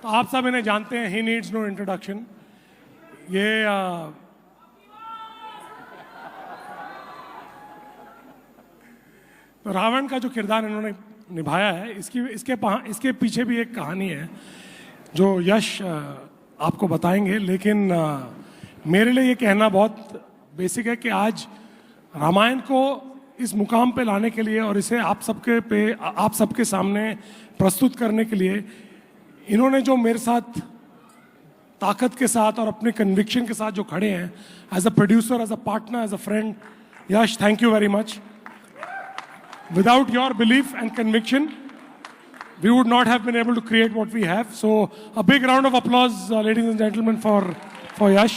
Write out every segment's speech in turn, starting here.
आप सब इन्हें जानते हैं, ही नीड्स नो इंट्रोडक्शन। ये तो रावण का जो किरदार इन्होंने निभाया है, इसके पीछे भी एक कहानी है जो यश आपको बताएंगे। लेकिन मेरे लिए ये कहना बहुत बेसिक है कि आज रामायण को इस मुकाम पे लाने के लिए और इसे आप सबके सामने प्रस्तुत करने के लिए इन्होंने जो मेरे साथ ताकत के साथ और अपने कन्विक्शन के साथ जो खड़े हैं, as a producer, as a partner, as a friend, Yash, thank you very much. Without your belief and conviction, we would not have been able to create what we have. So a big round of applause, ladies and gentlemen, for Yash.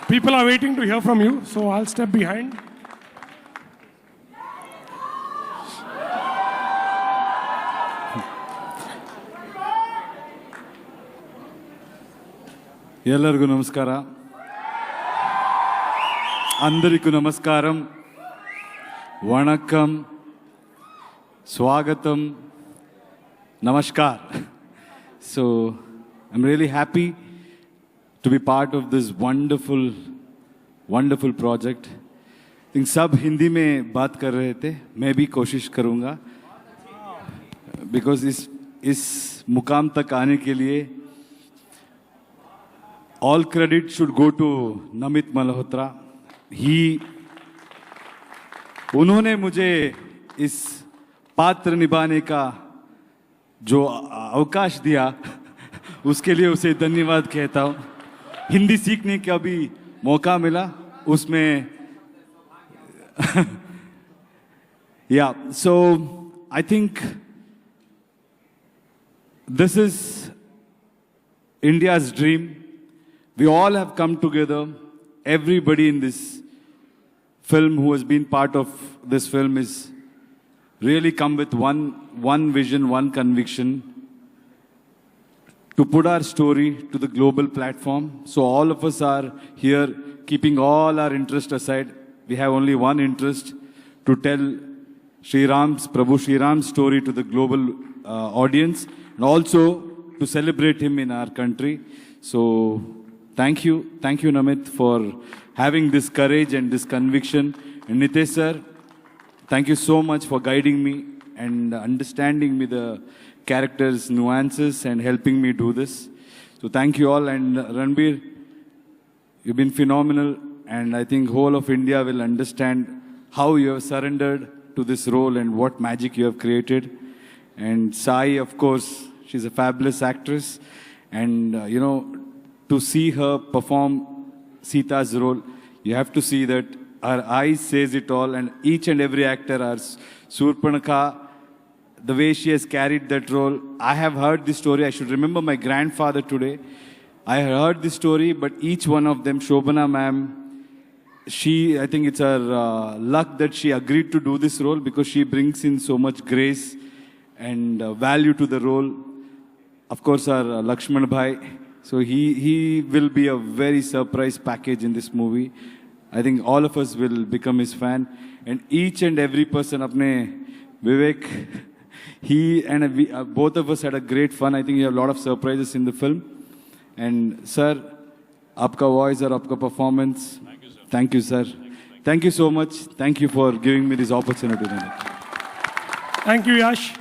People are waiting to hear from you, so I'll step behind. ಎಲ್ಲರಿಗೂ ನಮಸ್ಕಾರ. అందరికీ నమస్కారం. Vanakkam, Swagatam, Namaskar. So, I'm really happy to be part of this wonderful, wonderful project. I think सब हिंदी में बात कर रहे थे, मैं भी कोशिश करूँगा, because इस मुकाम तक आने के लिए all credit should go to Namit Malhotra. उन्होंने मुझे इस पात्र निभाने का जो अवकाश दिया, उसके लिए उसे धन्यवाद कहता हूँ. हिंदी सीखने का भी मौका मिला उसमें. Yeah, so I think this is India's dream. We all have come together. Everybody in this film who has been part of this film is really come with one vision, one conviction to put our story to the global platform. So all of us are here keeping all our interest aside. We have only one interest, to tell Prabhu Sri Ram's story to the global audience, and also to celebrate him in our country. So thank you Namit for having this courage and this conviction. And Nitesh sir, thank you so much for guiding me and understanding me the characters' nuances and helping me do this. So thank you all. And Ranbir, you've been phenomenal, and I think whole of India will understand how you have surrendered to this role and what magic you have created. And Sai, of course, she's a fabulous actress, and to see her perform Sita's role, you have to see that her eyes says it all, and each and every actor, our Surpanakha, the way she has carried that role. I have heard this story. I should remember my grandfather today. I heard this story, but each one of them, Shobana ma'am, I think it's her luck that she agreed to do this role, because she brings in so much grace and value to the role. Of course, our Lakshman Bhai. So he will be a very surprise package in this movie. I think all of us will become his fan. And each and every person, apne Vivek, he and we, both of us had a great fun. I think you have a lot of surprises in the film. And sir, aapka voice or aapka performance. Thank you, sir. Thank you so much. Thank you for giving me this opportunity. Thank you, Yash.